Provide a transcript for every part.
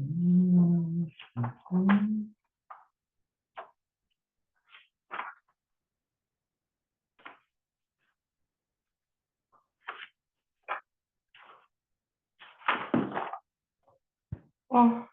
Mhm. Oh.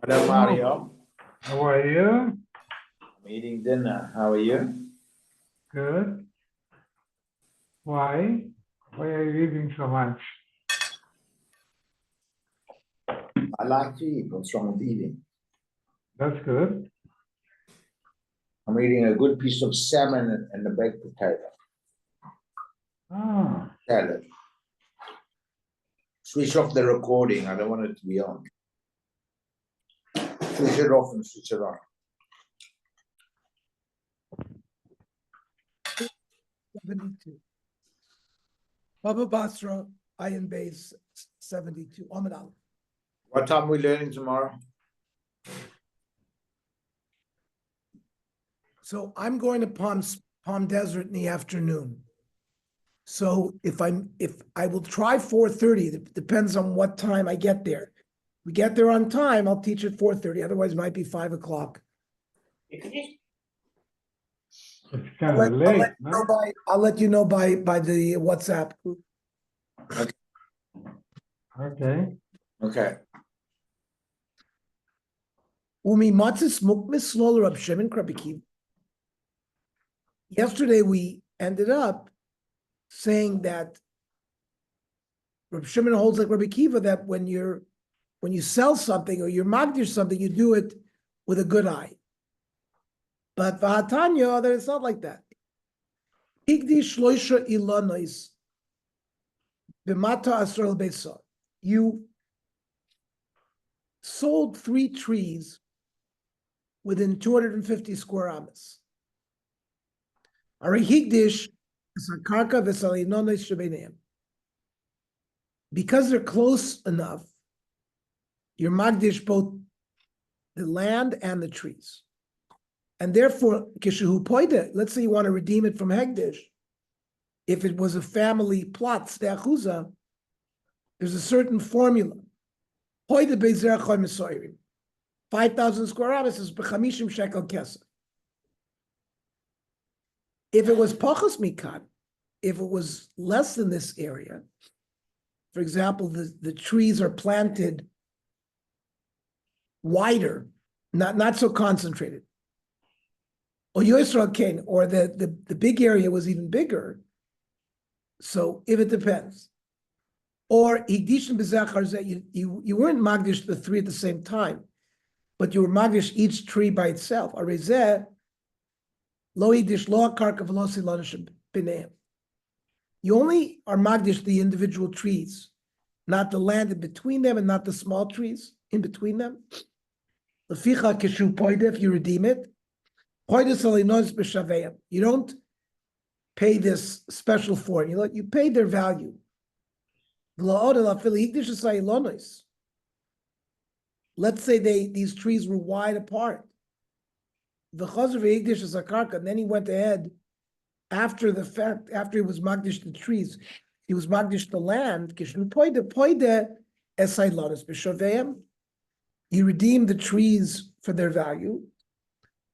Hello, Mario. How are you? I'm eating dinner. How are you? Good. Why? Why are you eating so much? I like to eat. What's wrong with eating? That's good. I'm eating a good piece of salmon and a baked potato Ah, salad. Switch off the recording. I don't want it to be on. Switch it off and switch it on. 72. Bava Basra, Iron Base, 72. Ahmed Ali. What time are we learning tomorrow? So I'm going to Palm Desert in the afternoon. So if I will try 4:30, it depends on what time I get there. We get there on time, I'll teach at 4:30, otherwise it might be 5 o'clock. it's kind of late, no? I'll let you know by the WhatsApp group. Okay. Okay. Umi matzis mukmis slol Rab Shimon Krabikiv. Yesterday we ended up saying that Rab Shimon holds like Rabbi Kiva that when you sell something or you're magdir something, you do it with a good eye. But v'hatanya, that it's not like that. Higdish shloisha ilonos b'mata asrol beisa. You sold 3 trees within 250 square amas. Ari higdish sakarka v'salinonos shebeneim. Because they're close enough, you're magdish both the land and the trees. And therefore, kishehu poida, let's say you want to redeem it from hegdish. If it was a family plot, steachuza, there's a certain formula. Poida bezer choy mesoirim. 5,000 square amas is b'chamishim shekel kesef. If it was pachas mikan, if it was less than this area, for example, the trees are planted wider, not so concentrated. Or Yisrael King, or the big area was even bigger. So if it depends. Or Higdishin B'Zachar, you weren't Magdish the 3 at the same time, but you were Magdish each tree by itself. Arezeh, Lo Higdish Lo Karka Velosi Lanashim B'Neim. You only are Magdish the individual trees, not the land in between them and not the small trees in between them. Leficha Kishu Poida, if you redeem it. You don't pay this special formula, you pay their value. Let's say these trees were wide apart. And then he went ahead after the fact, after he was magdish the trees, he was magdish the land. He redeemed the trees for their value.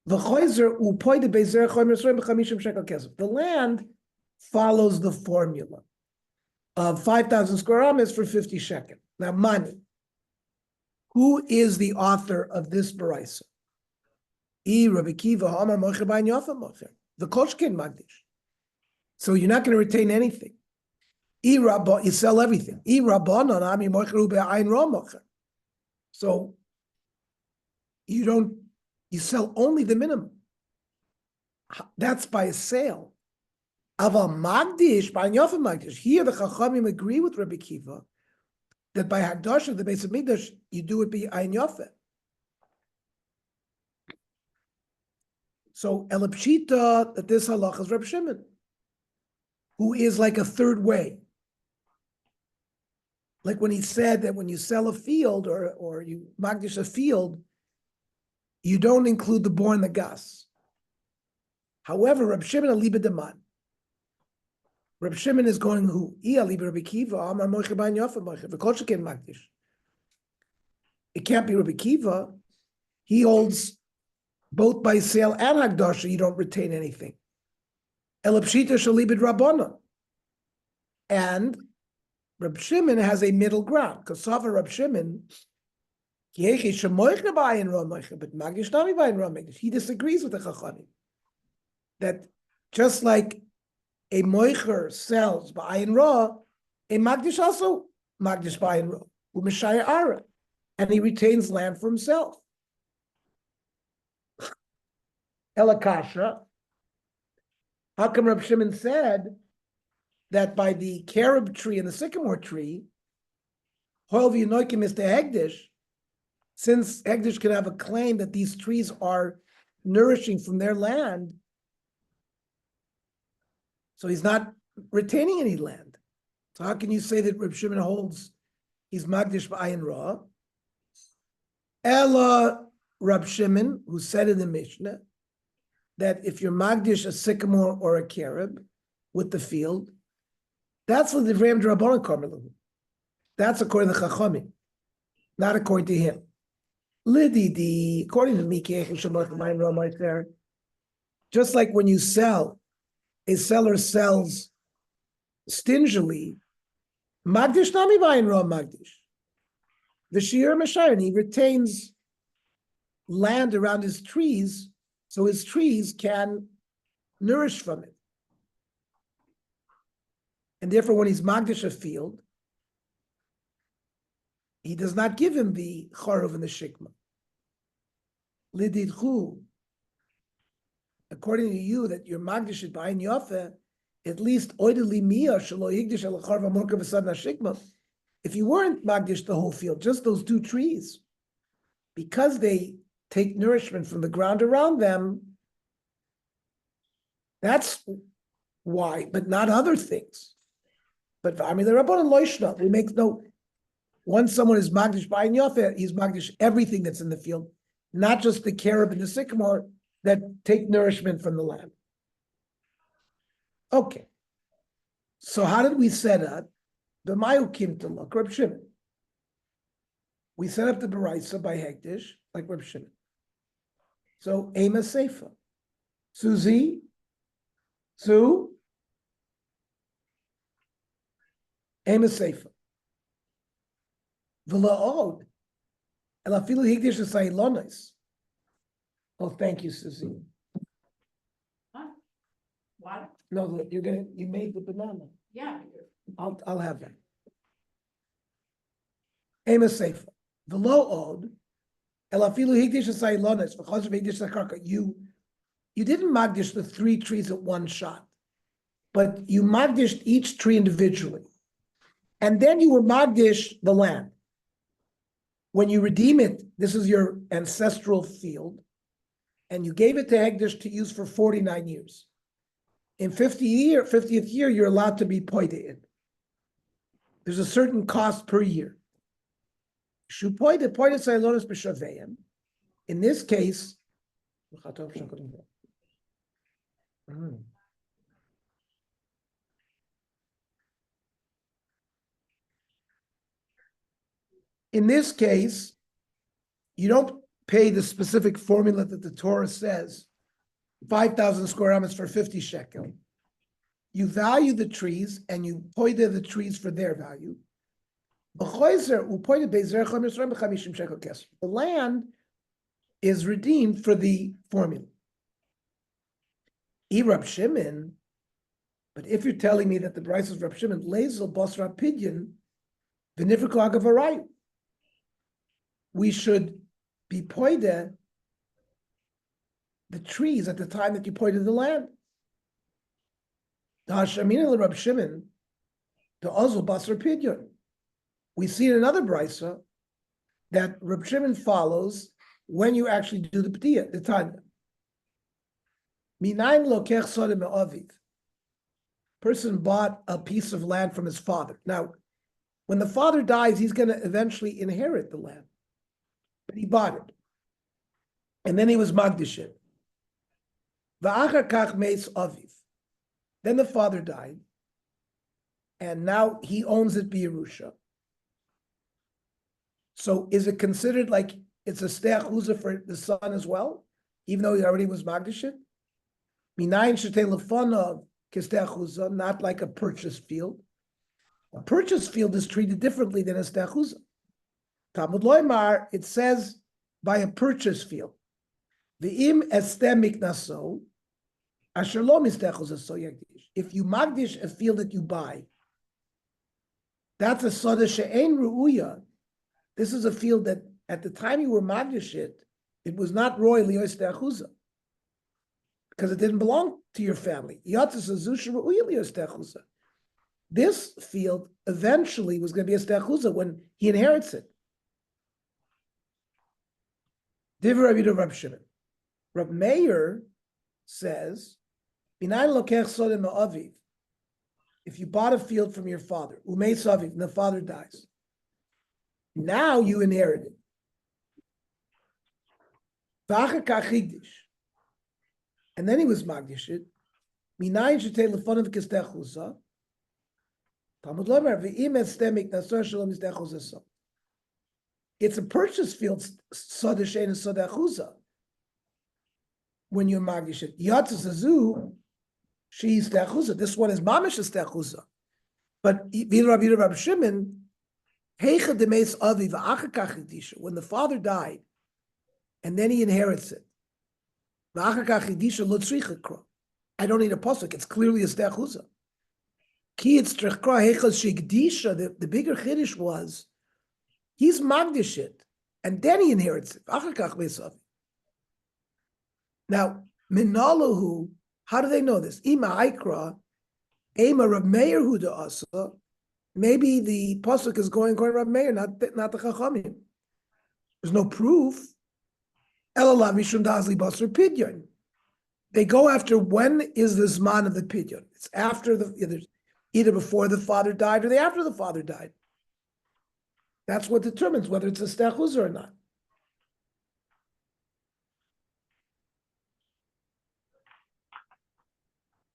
The land follows the formula of 5,000 square amas for 50 shekel. Now, money. Who is the author of this baraisa? The Koshkin Magdish. So you're not going to retain anything. You sell everything. So you sell only the minimum. That's by a sale. Aval Magdish, by Yofa Magdish. Here the Chachamim agree with Rabbi Kiva that by Hagdash of the base of Mikdash, you do it by Ein Yofa. So Elapshita, that this halach is Reb Shimon, who is like a third way. Like when he said that when you sell a field or you Magdish a field, you don't include the bor and the gas. However, Reb Shimon aliba deman. Reb Shimon is going who? Rabbi Kiva, Amar Moiche Bain Yofa Moiche, V'kol Shekin Magdish. It can't be Rabbi Kiva. He holds both by sale and Hagdasha, you don't retain anything. Elapshita Shalibid Rabbanon. And Reb Shimon has a middle ground. Kasafa Reb Shimon, he disagrees with the Chachamim. That just like a moicher sells ba'ayin ra, a magdish also magdish ba'ayin ra, u'mishaya ara, and he retains land for himself. Elakasha, how come Reb Shimon said that by the carob tree and the sycamore tree, hoil v'yinoikim is the hegdish, since hegdish can have a claim that these trees are nourishing from their land, so he's not retaining any land. So how can you say that Reb Shimon holds he's magdish b'ayin ra? Ella Reb Shimon, who said in the Mishnah that if you're magdish a sycamore or a carob with the field, that's what the Ram Drabanan Karmelahu. That's according to Chachamim, not according to him. Lididi, according to me, just like when you sell, a seller sells stingily, Magdish Nami Bayin Ra Magdish. The Shir Meshayan, he retains land around his trees, so his trees can nourish from it. And therefore, when he's Magdish a field, he does not give him the Charuv and the Shikma. Lididchu. according to you, that you're magdish it b'ayin yafa, at least oideli mia shelo yigdish el charva morka v'sad nashikma. If you weren't magdish the whole field, just those 2 trees, because they take nourishment from the ground around them, that's why, but not other things. But I mean, the Rabbanan Loishna, we make no. Once someone is magdish b'ayin yafa, he's magdish everything that's in the field, not just the carob and the sycamore that take nourishment from the land. Okay. So how did we set up the Mayu Kimtala, Reb Shimon? We set up the Baraisa by Hektish, like Reb Shimon. So Ema Seifa. Susie, Sue, Ema Seifa. V'la'od, elafilu Hektish Asailonis. Oh, thank you, Susie. What? No, look, you made the banana. Yeah. I'll have that. Ema Seifa. V'la'od, elafilu Hektish Asailonis, v'chazav Hektish Sakarka. You didn't magdish the 3 trees at one shot, but you magdished each tree individually. And then you were magdish the land. When you redeem it, this is your ancestral field, and you gave it to Hegdish to use for 49 years. In 50th year, you're allowed to be poided. There's a certain cost per year. In this case, you don't pay the specific formula that the Torah says, 5,000 square amas for 50 shekel. You value the trees and you poida the trees for their value. The land is redeemed for the formula. Rab Shimon, but if you're telling me that the price is Rab Shimon, Lezel Basra Pidyon, V'nifriko Agavarai, we should be poida the trees at the time that you pointed the land. The Hashamina Rab Shimon, the Ozul Basar Pidyon. We see in another brisa that Rab Shimon follows when you actually do the P'tiyah, the Tanya. Minayin lokech sodem me'aviv. Person bought a piece of land from his father. Now, when the father dies, he's going to eventually inherit the land. But he bought it. And then he was magdish it. V'achar kach meis aviv. Then the father died. And now he owns it b'Yerusha. So is it considered like it's a steach uza for the son as well? Even though he already was magdish it? Minayin shetei lefonav k'steach uza, not like a purchased field. A purchased field is treated differently than a steach uza. Talmud Loimar, it says by a purchase field. V'im estem miknaso, asher lo misteach uza so yagdish. If you magdish a field that you buy, that's a soda she'ein ru'uya. This is a field that at the time you were magdish it was not royally steach uza, because it didn't belong to your family. This field eventually was going to be a steach uza when he inherits it. Rab Shimon. Rab Meir says, if you bought a field from your father, umei saviv, and the father dies, now you inherit it. And then he was magdish it. It's a purchase field, sadashen and sadachuza. When you're magdish it, yatzazu, she's dachuza. This one is mamish dachuza. But Rab Shimon, when the father died, and then he inherits it. I don't need a pasuk. It's clearly a stechuza. The bigger chiddush was he's magdish it, and then he inherits it. Now, Minalahu, how do they know this? Ima Ikra, Ema Rab Meir Huda Asa. Maybe the pasuk is going according to Rab Meir, not the Chachamim. There's no proof. Elalav Mishum Dazli Basar Pidyon. They go after when is the Zman of the Pidyon. It's after either before the father died or after the father died. That's what determines whether it's a stechuz or not.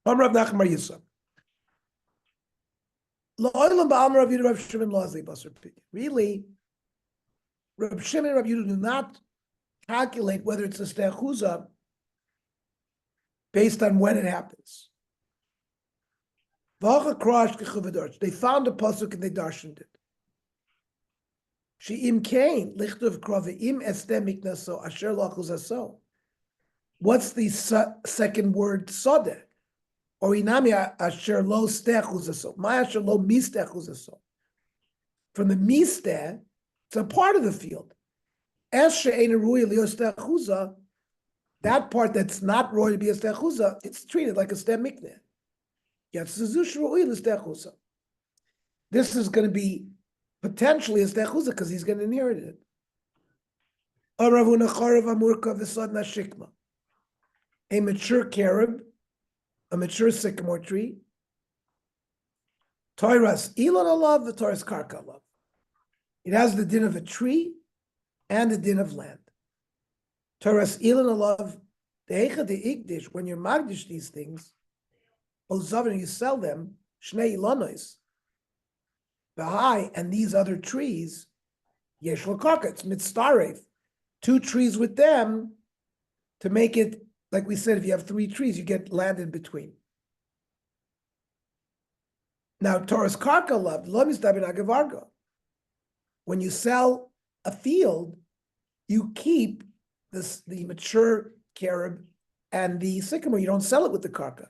Rav Nachman Bar Yisrael. Really, Rab Shimon and Rab Yehuda do not calculate whether it's a stechuza based on when it happens. They found a pasuk and they darshaned it. She'im kain lichtuv kraveim estem miknaso asher lachuzaso. What's the second word sodeh? Or inami asher lo stechuzaso. My asher lo mistechuzaso. From the misteh, it's a part of the field. That part that's not roy to be a stechuza, it's treated like a stem mikneh. This is going to be potentially a stechuza because he's going to inherit it. A mature carob, a mature sycamore tree. Toiras ilon alav, the Toiras karka alav. It has the din of a tree and the din of land. Toiras ilon alav, the eicha de igdish, when you're magdish these things, ozavin, you sell them, shnei ilonois, Bahai, and these other trees, yesh karka, it's mitztarev, 2 trees with them to make it, like we said, if you have 3 trees, you get land in between. Now, Taurus karka loved, when you sell a field, you keep the mature carob and the sycamore. You don't sell it with the karka.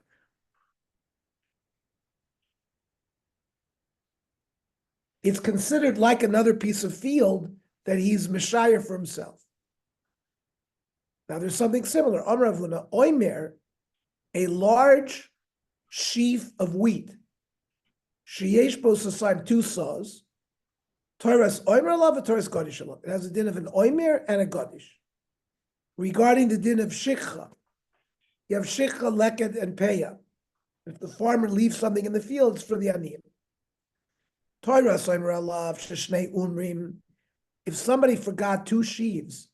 It's considered like another piece of field that he's mishayir for himself. Now there's something similar. Amar Avuna, oimer, a large sheaf of wheat. Sheyesh bo sasayim, 2 saws. Toras oimer alav, Toras gadish alav. It has a din of an oimer and a gadish. Regarding the din of shikha, you have shikha, leked, and peya. If the farmer leaves something in the field, it's for the aniyim. Toras oimer alav, sheshnei umrim. If somebody forgot 2 sheaves,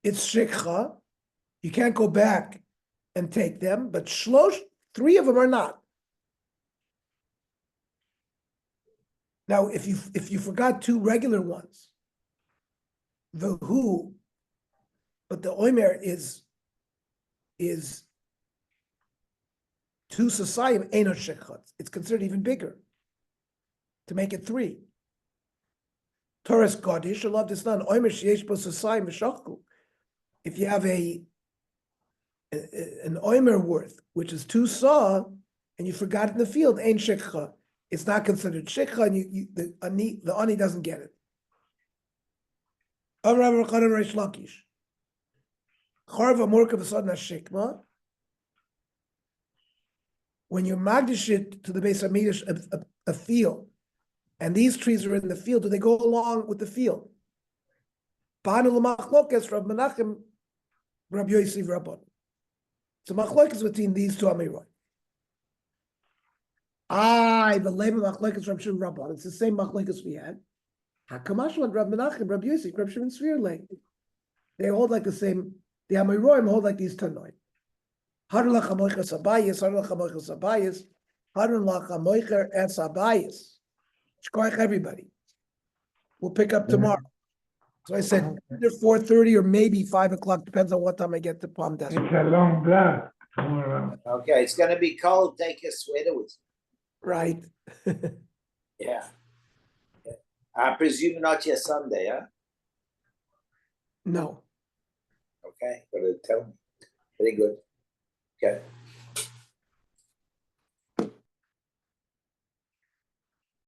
it's shikha. You can't go back and take them, but shlosh, 3 of them are not. Now, if you forgot 2 regular ones, the who, but the oimer is 2 sasayim, eno shikha. It's considered even bigger to make it 3. Torres gadish, I love this non oimer sheyesh bo sasayim v'shachku. If you have an oimer worth, which is 2 saw, and you forgot it in the field, ain't shikha. It's not considered shikha, and the ani doesn't get it. When you're magdish it to the base of Midrash, a field, and these trees are in the field, do they go along with the field? Banu l'machlokes Rav Menachem, Rabbi Yosef Rabban. So machlokes between these 2 amirot. The label machlokes Rav Shimon Rabban. It's the same machlokes we had. Hakamash went Rav Menachem, Rabbi Yosef, Rav Shimon Svirle. They hold like the same. The amiroim hold like these tanoim. Hadron lachamoicher sabayis, hadron lachamoicher sabayis, hadron lachamoicher and sabayis. Shkoich everybody. We'll pick up tomorrow. So I said either 4:30 or maybe 5 o'clock, depends on what time I get to Palm Desert. It's a long block. Come around. Okay, it's gonna be cold. Take a sweater with Right. you. Yeah. I presume not your Sunday, huh? No. Okay, but tell me. Very good. Okay.